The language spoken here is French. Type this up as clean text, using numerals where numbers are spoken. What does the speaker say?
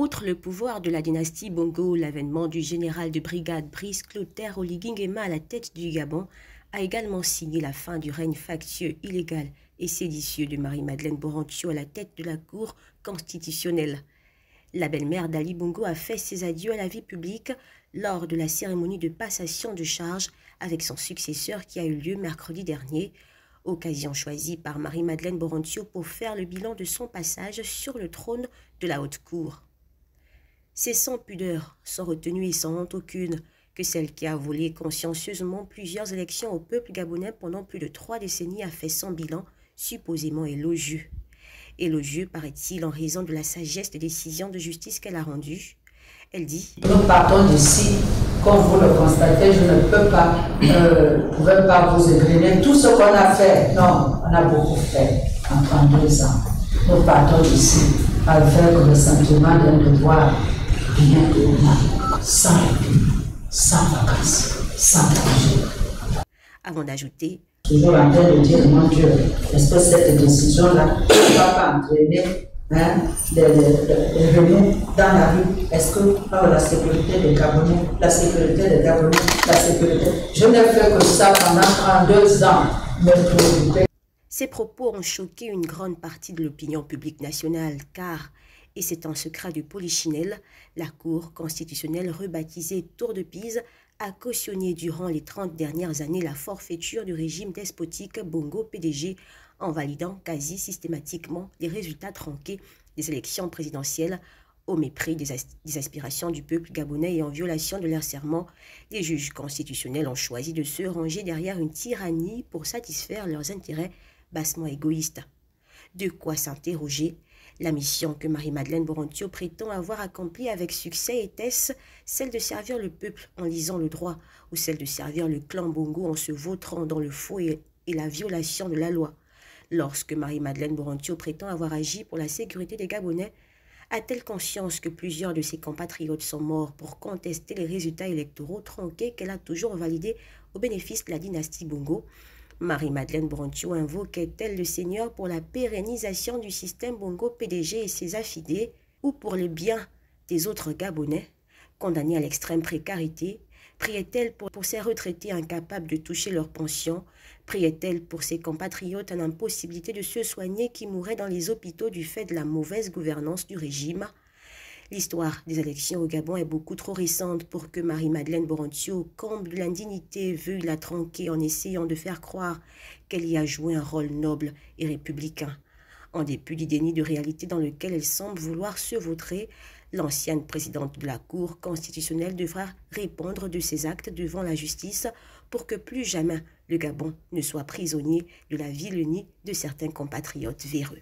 Outre le pouvoir de la dynastie Bongo, l'avènement du général de brigade Brice Clotaire Oligui Nguema à la tête du Gabon a également signé la fin du règne factieux, illégal et séditieux de Marie-Madeleine Boronthio à la tête de la Cour constitutionnelle. La belle-mère d'Ali Bongo a fait ses adieux à la vie publique lors de la cérémonie de passation de charge avec son successeur qui a eu lieu mercredi dernier, occasion choisie par Marie-Madeleine Boronthio pour faire le bilan de son passage sur le trône de la Haute Cour. C'est sans pudeur, sans retenue et sans honte aucune que celle qui a volé consciencieusement plusieurs élections au peuple gabonais pendant plus de 3 décennies a fait son bilan supposément élogieux. Élogieux, paraît-il, en raison de la sagesse des décisions de justice qu'elle a rendues. Elle dit « Nous partons d'ici, comme vous le constatez, je ne pourrais pas vous égrener tout ce qu'on a fait. Non, on a beaucoup fait en 32 ans. Nous partons d'ici avec le sentiment d'un devoir bien humain, sans vacances, sans danger. » Avant d'ajouter « Toujours en train de dire, mon Dieu, est-ce que cette décision-là ne va pas entraîner les remous dans la rue? Est-ce que la sécurité des Gabonais, la sécurité des Gabonais, la sécurité... Je n'ai fait que ça pendant 32 ans, me préoccuper. » Ces propos ont choqué une grande partie de l'opinion publique nationale car, et c'est un secret de Polichinelle, la Cour constitutionnelle rebaptisée Tour de Pise a cautionné durant les 30 dernières années la forfaiture du régime despotique Bongo PDG en validant quasi systématiquement les résultats tronqués des élections présidentielles au mépris des aspirations du peuple gabonais et en violation de leur serment. Les juges constitutionnels ont choisi de se ranger derrière une tyrannie pour satisfaire leurs intérêts bassement égoïstes. De quoi s'interroger. La mission que Marie-Madeleine Boronthio prétend avoir accomplie avec succès était-ce celle de servir le peuple en lisant le droit ou celle de servir le clan Bongo en se vautrant dans le faux et la violation de la loi? Lorsque Marie-Madeleine Boronthio prétend avoir agi pour la sécurité des Gabonais, a-t-elle conscience que plusieurs de ses compatriotes sont morts pour contester les résultats électoraux tronqués qu'elle a toujours validés au bénéfice de la dynastie Bongo? Marie-Madeleine Boronthio invoquait-elle le Seigneur pour la pérennisation du système Bongo PDG et ses affidés ou pour le bien des autres Gabonais condamnés à l'extrême précarité? Priait-elle pour ces retraités incapables de toucher leur pension? Priait-elle pour ses compatriotes en impossibilité de se soigner qui mouraient dans les hôpitaux du fait de la mauvaise gouvernance du régime? L'histoire des élections au Gabon est beaucoup trop récente pour que Marie-Madeleine Boronthio, comble de l'indignité, veuille la tronquer en essayant de faire croire qu'elle y a joué un rôle noble et républicain. En dépit du déni de réalité dans lequel elle semble vouloir se vautrer, l'ancienne présidente de la Cour constitutionnelle devra répondre de ses actes devant la justice pour que plus jamais le Gabon ne soit prisonnier de la vilenie de certains compatriotes véreux.